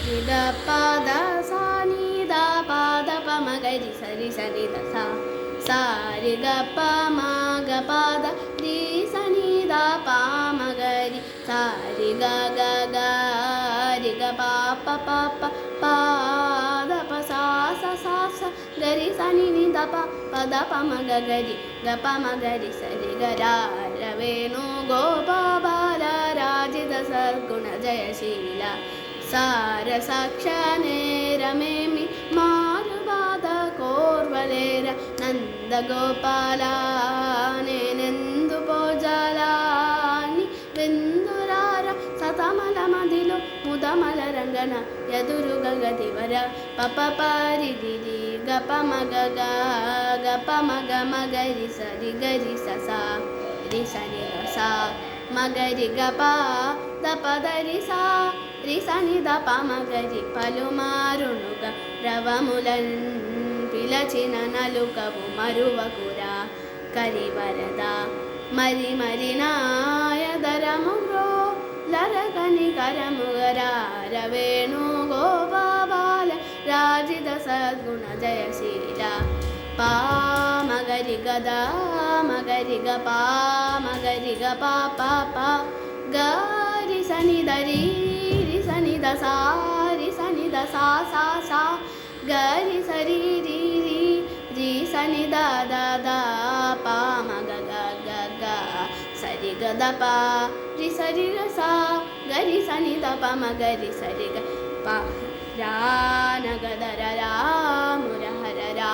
నిద పద సా ని ద పద ప మ గ రి సరి సని ద సా సా రి గ ప మ గ పద రి సని ద ప మ గ రి సా రి గ గ గ రి గ ప ప ప ప ప ద ప సా స సా స గ రి సని ని ద ప ప ద ప మ గ గ రి గ ప మ గ రి సరి గ ర ర వేణు గోప బాల రాజిత సద్గుణ జయశీల సార సాక్షానే రమేమి మారు బాధ కోర్వలేర నంద గోపాల నేనెందు పోజాలని వెందురార సతమల మదిలో ముదమల రంగన ఎదురు గగదివర పప పరిగిరి గప మగ గప మగ మగరి సరి గరి ససా రి సని సా మగరి గప దప దరి సా రి సని ద ప మగరి పలుమారునుగ రవములన్ పిలచిన నలుకవు మరువకురా కరివరద మరి మరి నాయదరముగో లరగని కరముగరార వేణు గోపాల రాజిత సద్గుణ జయశీల పా మగరి గదా మగరి గ పా మగరి గ పా పా పా గరి సని దరి రి సని ద సా రి సని ద సా సా సా గరి సరి రి రి రి సని ద ద ద పా మగ గ గ గ సరి గ ద పా రి సరి గ సా గరి సని ద ప మగరి సరి గ పా రా నగదర రా ముర హర రా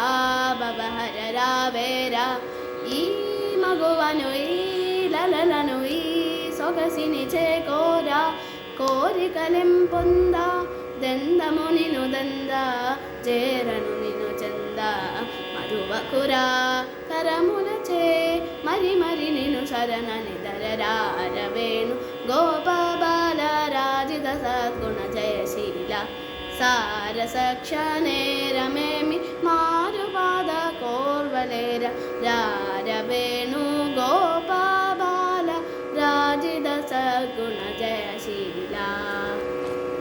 బబ హర రా వేరా ఈ మగువను ఈ లలలను ఈ సొగసిని చేకోరా కోరికలెం పొంద దెందము నిను దంద చేరను నిను చంద మరువకురా కరములచే మరి మరి నిను శరణని దరరార వేణు గోపాల రాజిత సద్గుణ జయశీల సార సక్షనే రమేమి మారు బాధ కోర్వలేర రా